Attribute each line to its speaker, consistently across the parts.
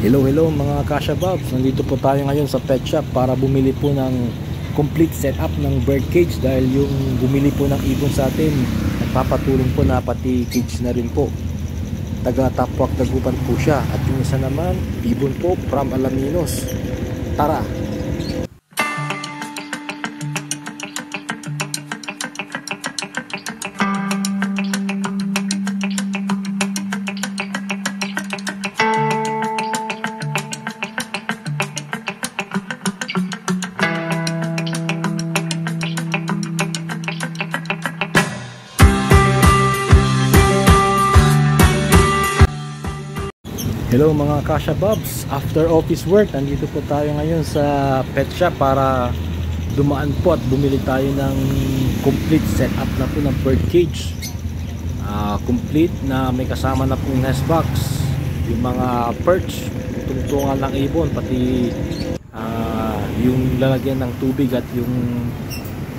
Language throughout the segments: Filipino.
Speaker 1: Hello mga Kasha Bobs, nandito po tayo ngayon sa pet shop para bumili po ng complete setup ng bird cage dahil yung bumili po ng ibon sa atin nagpapatulong po na pati cage na rin po. Taga Tapwak Dagupan po siya at yung isa naman ibon po from Alaminos. Tara! Hello mga Kasha Bobs, after office work nandito po tayo ngayon sa pet shop para dumaan po at bumili tayo ng complete setup na po ng bird cage. Complete na may kasama na pong nest box, yung mga perch, tungtungan ng ibon, pati yung lalagyan ng tubig at yung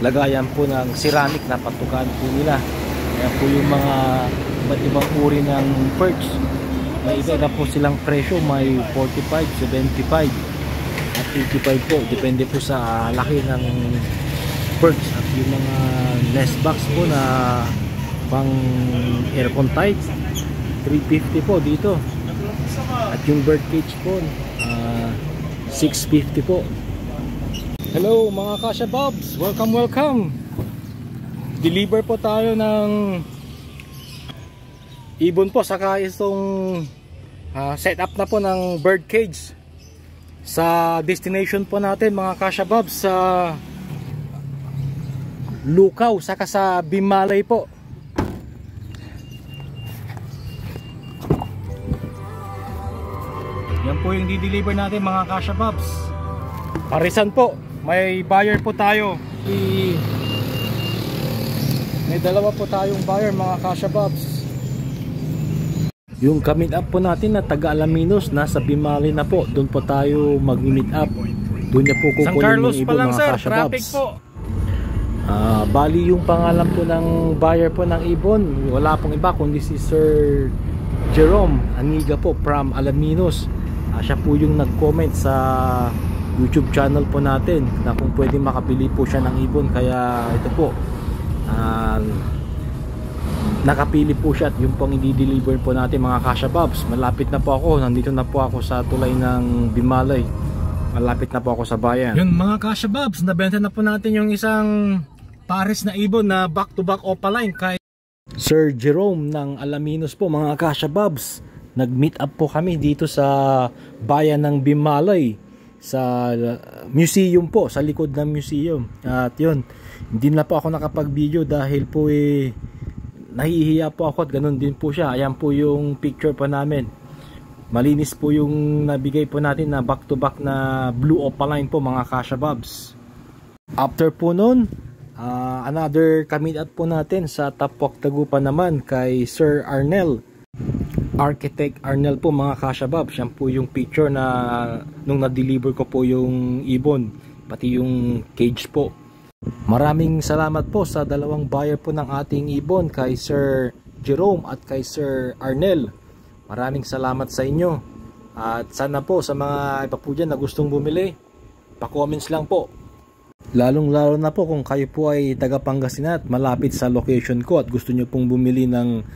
Speaker 1: lagayan po ng ceramic na patukan po nila. Kaya po yung mga iba't ibang uri ng perch, may iba po silang presyo, may 45, 75 at 85 po, depende po sa laki ng perch. At yung mga nest box po na pang aircon tight 350 po dito, at yung bird cage po 650 po. Hello mga Kasha Bobs, welcome. Deliver po tayo ng ibon po saka itong setup na po ng bird cage sa destination po natin mga Kasha Bobs, sa Lukaw saka sa Bimalay po. Yan po yung di-deliver natin mga Kasha Bobs. Parisan po, may buyer po tayo. May dalawa po tayong buyer mga Kasha Bobs. Yung ka-meet up po natin na taga Alaminos, nasa Bimalay na po. Doon po tayo mag-meet up. Doon niya po kukunin yung ibon mga Kasha Bobs. Bali yung pangalan po ng buyer po ng ibon, wala pong iba kundi si Sir Jerome Aniga po from Alaminos. Siya po yung nag-comment sa YouTube channel po natin na kung pwede makapili po siya ng ibon. Kaya ito po, nakapili po siya at yung pong i-deliver po natin mga Kasha Bobs. Malapit na po ako, nandito na po ako sa tulay ng Bimalay. Malapit na po ako sa bayan. Yun mga Kasha Bobs, nabenta na po natin yung isang pares na ibon na back to back opaline kay Sir Jerome ng Alaminos po mga Kasha Bobs. Nag-meet up po kami dito sa bayan ng Bimalay, sa museum po, sa likod ng museum. At yun, hindi na po ako nakapag-video dahil po nahihiya po ako at ganun din po siya. Ayan po yung picture po namin. Malinis po yung nabigay po natin na back to back na blue opaline po mga Kasha Bobs. After po nun, another ka-meet up po natin sa Tapwak Dagupan naman kay Sir Arnel, Architect Arnel po mga Kasha Bobs. Yan po yung picture na nung na-deliver ko po yung ibon, pati yung cage po. Maraming salamat po sa dalawang buyer po ng ating ibon, kay Sir Jerome at kay Sir Arnel. Maraming salamat sa inyo. At sana po sa mga iba po dyan na gustong bumili, pa-comments lang po. Lalong lalo na po kung kayo po ay taga Pangasinan at malapit sa location ko at gusto nyo pong bumili ng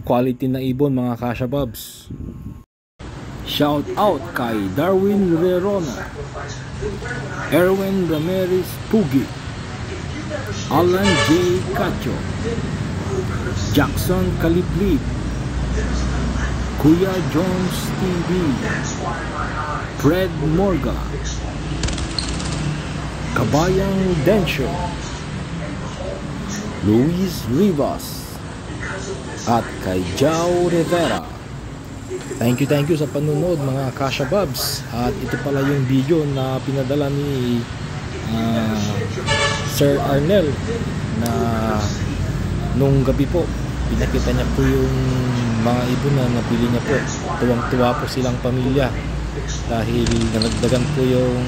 Speaker 1: quality na ibon mga Kasha Bobs. Shout out kay Darwin Rerona, Erwin Ramirez Pugi, Alan J. Cacho, Jackson Kaliblib, Kuya Jones TV, Fred Morga, Kabayang Densyo, Luis Rivas, at kay Jao Rivera. Thank you sa panunod mga Kasha Bobs. At ito pala yung video na pinadala ni Sir Arnel na nung gabi po pinakita niya po yung mga ibon na nabili niya po. Tuwang-tuwa po silang pamilya dahil nalagdagan po yung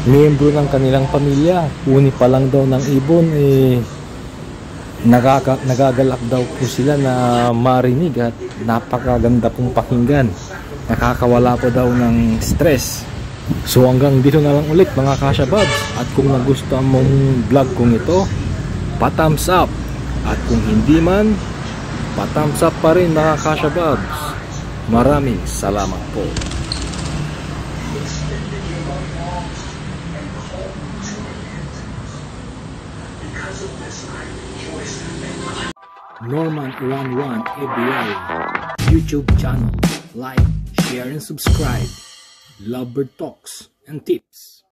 Speaker 1: miyembro ng kanilang pamilya. Uni pa lang daw ng ibon nagagalak daw po sila na marinig at napakaganda pong pakinggan. nakakawala po daw ng stress. So hanggang dito na lang ulit mga Kasha Bobs, at kung nagustuhan mong vlog kong ito, pa-thumbs up, at kung hindi man, pa-thumbs up pa rin mga Kasha Bobs. Maraming salamat po. Norman 11 ABI YouTube channel. Like, share, and subscribe. Lovebird Talks and Tips.